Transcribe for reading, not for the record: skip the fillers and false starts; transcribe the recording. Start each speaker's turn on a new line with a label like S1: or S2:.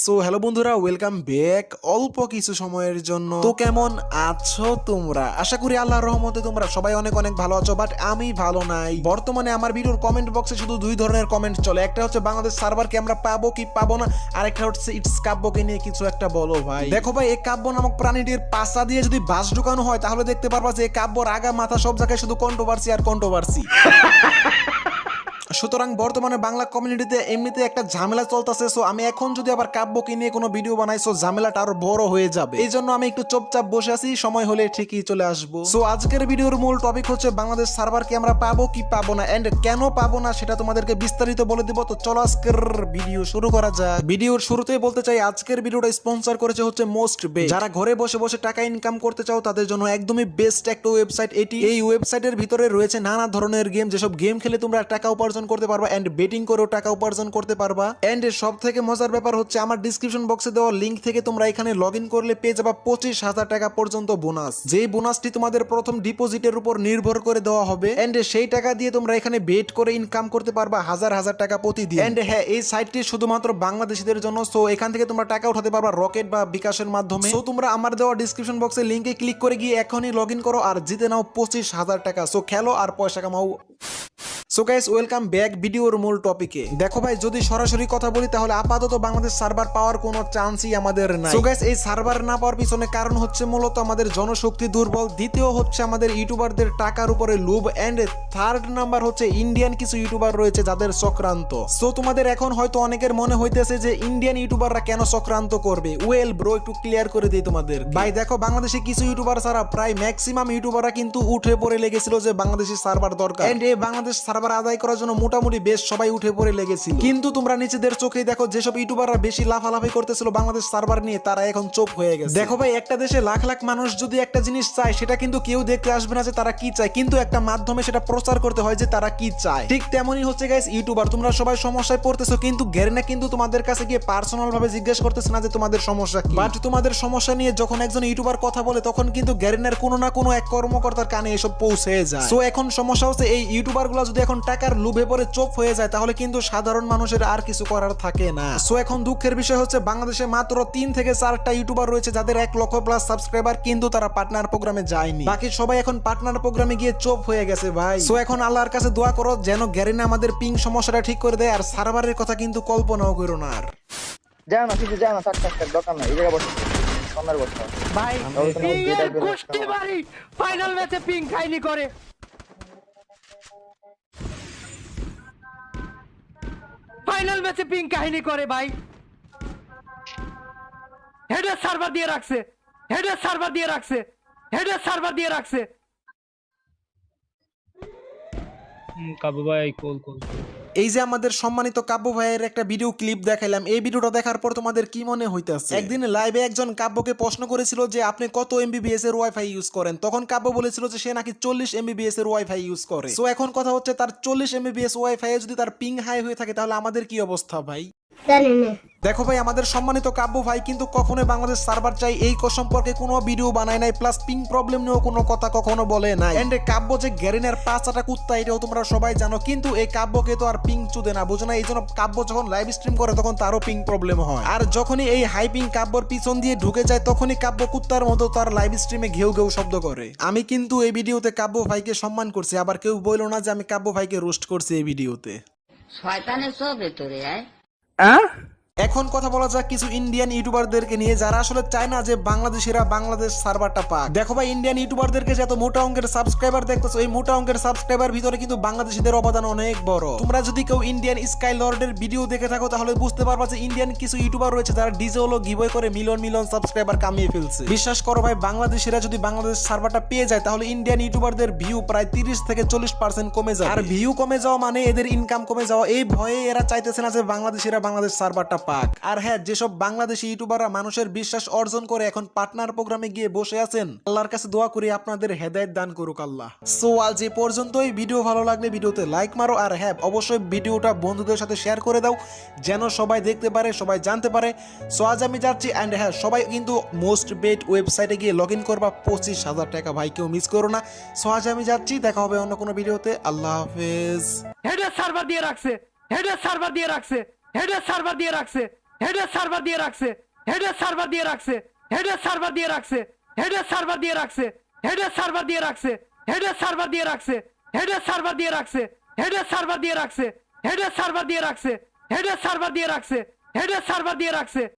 S1: So hello বন্ধুরা, welcome back অল্প কিছু সময়ের জন্য। তো কেমন আছো তোমরা? আশা করি আল্লাহর রহমতে তোমরা সবাই অনেক অনেক ভালো আছো, বাট আমি ভালো নাই। বর্তমানে আমার ভিডিওর কমেন্ট বক্সে শুধু দুই ধরনের কমেন্ট চলে। একটা হচ্ছে বাংলাদেশ সার্ভারকে আমরা পাবো কি পাবো না, আর একটা হচ্ছে ইটস কাব্যকে নিয়ে কিছু একটা বলো ভাই। দেখো ভাই, এই কাব্য নামক প্রাণীটির পাশা দিয়ে যদি বাস ঢুকানো হয় তাহলে দেখতে পারবা যে এই কাব্যর আগা মাথা সব জায়গায় শুধু কন্ট্রোভার্সি আর কন্ট্রোভার্সি। সুতরাং বর্তমানে বাংলা কমিউনিটিতে এমনিতে একটা ঝামেলা চলতেছে। সো আমি এখন যদি আবার কাব্যকে নিয়ে কোনো ভিডিও বানাই, সো ঝামেলাটা আরো বড় হয়ে যাবে। এই জন্য আমি একটু চুপচাপ বসে আছি, সময় হলে ঠিকই চলে আসবো। সো আজকের ভিডিওর মূল টপিক হচ্ছে বাংলাদেশ সার্ভারকে আমরা পাবো কি পাবো না, এন্ড কেন পাবো না সেটা তোমাদেরকে বিস্তারিত বলে দিব। তো চলো আজকের ভিডিও শুরু করা যাক। ভিডিওর শুরুতেই বলতে চাই, আজকের ভিডিওটা স্পন্সর করেছে হচ্ছে মোস্ট বে। যারা ঘরে বসে বসে টাকা ইনকাম করতে চাও তাদের জন্য একদমই বেস্ট একটা ওয়েবসাইট এটি। এই ওয়েবসাইটের ভিতরে রয়েছে নানা ধরনের গেম, যেসব গেম খেলে তোমরা টাকা উপার্জন করতে পারবা, এন্ড বেটিং করেও টাকা উপার্জন করতে পারবা। এন্ড সব থেকে মজার ব্যাপার হচ্ছে, আমার ডিসক্রিপশন বক্সে দেওয়া লিংক থেকে তোমরা এখানে লগ ইন করলে পেয়ে যাবা 25,000 টাকা পর্যন্ত বোনাস। যেই বোনাসটি তোমাদের প্রথম ডিপোজিটের উপর নির্ভর করে দেওয়া হবে, এন্ড সেই টাকা দিয়ে তোমরা এখানে বেট করে ইনকাম করতে পারবা হাজার হাজার টাকা প্রতিদিন। এন্ড হ্যাঁ, এই সাইটটি শুধুমাত্র বাংলাদেশিদের জন্য। সো এখান থেকে তোমরা টাকা উঠাতে পারবা রকেট বা বিকাশের মাধ্যমে। সো তোমরা আমার দেওয়া ডিসক্রিপশন বক্সে লিংকে ক্লিক করে গিয়ে এখনই লগ ইন করো আর জিতে নাও 25,000 টাকা। সো খেলো আর পয়সা কামাও। সো গাইস, ওয়েলকাম ব্যাক ভিডিওর মূল টপিকে। দেখো ভাই, যদি সরাসরি কথা বলি তাহলে আপাতত বাংলাদেশ সার্ভার পাওয়ার কোনো চান্সই আমাদের নাই। সো গাইস, এই সার্ভার না পাওয়ার পিছনে কারণ হচ্ছে মূলত আমাদের জনশক্তি দুর্বল, দ্বিতীয় হচ্ছে আমাদের ইউটিউবারদের টাকার উপরে লোভ, এন্ড থার্ড নাম্বার হচ্ছে ইন্ডিয়ান কিছু ইউটিউবার রয়েছে যাদের চক্রান্ত। সো তোমাদের এখন হয়তো অনেকের মনে হইতেছে যে ইন্ডিয়ান ইউটিউবাররা কেন চক্রান্ত করবে। ওয়েল ব্রো, একটু ক্লিয়ার করে দিই তোমাদের। ভাই দেখো, বাংলাদেশে কিছু ইউটিউবার ছাড়া প্রায় ম্যাক্সিমাম ইউটিউবাররা কিন্তু উঠে পড়ে লেগেছিল যে বাংলাদেশি সার্ভার দরকার, এন্ড এই বাংলাদেশ সার্ভার আদায় করার জন্য মোটামুটি বেশ সবাই উঠে পড়ে লেগেছিল। কিন্তু তোমরা নিজেদের চোখেই দেখো, যেসব ইউটিউবাররা বেশি লাফালাফি করতেছিল বাংলাদেশ সার্ভার নিয়ে, তারা এখন চুপ হয়ে গেছে। দেখো ভাই, একটা দেশে লাখ লাখ মানুষ যদি একটা জিনিস চায়, সেটা কিন্তু কেউ দেখতে আসবে না যে তারা কি চায়, কিন্তু একটা মাধ্যমে সেটা প্রচার করতে হয় যে তারা কি চায়। ঠিক তেমনই হচ্ছে গাইস ইউটিউবার, তোমরা সবাই সমস্যায় পড়তেছো, কিন্তু গেরিনা কিন্তু তোমাদের কাছে গিয়ে পার্সোনাল ভাবে জিজ্ঞেস করতেছে না যে তোমাদের সমস্যা কি। বাট তোমাদের সমস্যা নিয়ে যখন একজন ইউটিউবার কথা বলে, তখন কিন্তু গেরিনার কোনো না কোনো এক কর্মকর্তার কানে এসব পৌঁছে যায়। সো এখন সমস্যা হচ্ছে, এই ইউটিউবার গুলো যদি এখন টাকার লুভে পরে চোপ হয়ে যায়, তাহলে কিন্তু সাধারণ মানুষের আর কিছু করার থাকে না। সো এখন দুঃখের বিষয় হচ্ছে, বাংলাদেশে মাত্র 3 থেকে 4টা ইউটিউবার রয়েছে যাদের 1 লক্ষ প্লাস সাবস্ক্রাইবার, কিন্তু তারা পার্টনার প্রোগ্রামে যায়নি। বাকি সবাই এখন পার্টনার প্রোগ্রামে গিয়ে চোপ হয়ে গেছে ভাই। সো এখন আল্লাহর কাছে দোয়া করো যেন গেরিনা আমাদের পিং সমস্যাটা ঠিক করে দেয়, আর সার্ভারের কথা কিন্তু কল্পনাও করো না। আর
S2: যাও না, কিছু যাও না, থাক থাক থাক, দরকার নাই, এই জায়গায় বসে সামনের বসে
S3: ভাই পিং এর গোষ্ঠী বাড়ি ফাইনাল ম্যাচে পিং খাইনি করে। ফাইনাল ম্যাচে পিং কাহিনী করে ভাই। হেডের সার্ভার দিয়ে রাখছে, হেডের সার্ভার দিয়ে রাখছে, হেডের সার্ভার দিয়ে রাখছে।
S4: কাবু ভাই কোল কোল
S1: এই যে আমাদের সম্মানিত কাব্য ভাইয়ের একটা ভিডিও ক্লিপ দেখাইলাম, এই ভিডিওটা দেখার পর তোমাদের কি মনে হইতাছে? একদিন লাইভে একজন কাব্যকে প্রশ্ন করেছিল যে আপনি কত এমবিবিএস এর ওয়াইফাই ইউজ করেন, তখন কাব্য বলেছিল যে সে নাকি 40 এমবিবিএস এর ওয়াইফাই ইউজ করে। সো এখন কথা হচ্ছে, তার 40 এমবিবিএস ওয়াইফাই যদি তার পিং হাই হয়ে থাকে, তাহলে আমাদের কি অবস্থা ভাই? দেখো ভাই, আমাদের সম্মানিত কাব্য ভাই কিন্তু কখনোই বাংলাদেশ সার্ভার চাই এই সম্পর্কে কোনো ভিডিও বানায় নাই, প্লাস পিং প্রবলেম নিয়েও কোনো কথা কখনো বলে নাই। এন্ড কাব্য যে গ্যারিনের 5টা কুত্তা, এটাও তোমরা সবাই জানো, কিন্তু এই কাব্যকে তো আর পিং চুদে না, বুঝো না? এই জন্য কাব্য যখন লাইভ স্ট্রিম করে তখন তারও পিং প্রবলেম হয়, আর যখনই এই হাই পিং কাব্যর পিছন দিয়ে ঢুকে যায়, তখনই কাব্য কুত্তার মতো তার লাইভ স্ট্রিমে ঘেউ ঘেউ শব্দ করে। আমি কিন্তু এই ভিডিওতে কাব্য ভাইকে সম্মান করছি, আবার কেউ বললো না যে আমি কাব্য ভাইকে রোস্ট করছি এই ভিডিওতে।
S5: শয়তানের সব ভেতরে আয়।
S1: এখন কথা বলা যাক কিছু ইন্ডিয়ান ইউটিউবারদেরকে নিয়ে, যারা আসলে চায় না যে বাংলাদেশিরা বাংলাদেশ সার্ভারটা পাক। দেখো ভাই, ইন্ডিয়ান ইউটিউবারদেরকে যত মোটা অঙ্কের সাবস্ক্রাইবার দেখতেছো, এই মোটা অঙ্কের সাবস্ক্রাইবার ভিতরে কিন্তু বাংলাদেশিদের অবদান অনেক বড়। তোমরা যদি কেউ ইন্ডিয়ান স্কাই লর্ডের ভিডিও দেখে থাকো, তাহলে বুঝতে পারবা যে ইন্ডিয়ান কিছু ইউটিউবার রয়েছে যারা ডিজে হলো গিভওয়ে করে মিলিয়ন মিলিয়ন সাবস্ক্রাইবার কামিয়ে ফেলছে। বিশ্বাস করো ভাই, বাংলাদেশিরা যদি বাংলাদেশ সার্ভারটা পেয়ে যায়, তাহলে ইন্ডিয়ান ইউটিউবারদের ভিউ প্রায় 30 থেকে 40% কমে যায়। আর ভিউ কমে যাওয়া মানে এদের ইনকাম কমে যাওয়া, এই ভয়ে এরা চাইতেছে না যে বাংলাদেশিরা বাংলাদেশ সার্ভারটা পাক। আর হ্যাঁ, যেসব বাংলাদেশি ইউটিউবাররা মানুষের বিশ্বাস অর্জন করে এখন পার্টনার প্রোগ্রামে গিয়ে বসে আছেন, আল্লাহর কাছে দোয়া করি আপনাদের হেদায়েত দান করুক আল্লাহ। সো আজ এই পর্যন্তই। ভিডিও ভালো লাগলে ভিডিওতে লাইক মারো, আর হ্যাঁ অবশ্যই ভিডিওটা বন্ধুদের সাথে শেয়ার করে দাও যেন সবাই দেখতে পারে, সবাই জানতে পারে। সো আজ আমি যাচ্ছি, এন্ড হ্যাঁ সবাই কিন্তু মোস্ট বেট ওয়েবসাইটে গিয়ে লগ ইন করবা 25,000 টাকা, ভাই কেউ মিস করো না। সো আজ আমি যাচ্ছি, দেখা হবে অন্য কোনো ভিডিওতে। আল্লাহ হাফেজ।
S3: হেডের সার্ভার দিয়ে রাখছে, হেডের সার্ভার দিয়ে রাখছে, হেডের সার্ভার দিয়ে রাখছে, হেডের সার্ভার দিয়ে রাখছে, হেডের সার্ভার দিয়ে রাখছে, হেডের সার্ভার দিয়ে রাখছে, হেডের সার্ভার দিয়ে রাখছে, হেডের সার্ভার দিয়ে রাখছে, হেডের সার্ভার দিয়ে রাখছে, হেডের সার্ভার দিয়ে রাখছে, হেডের সার্ভার দিয়ে রাখছে, হেডের সার্ভার দিয়ে রাখছে, হেডের সার্ভার দিয়ে রাখছে, হেডের সার্ভার দিয়ে রাখছে।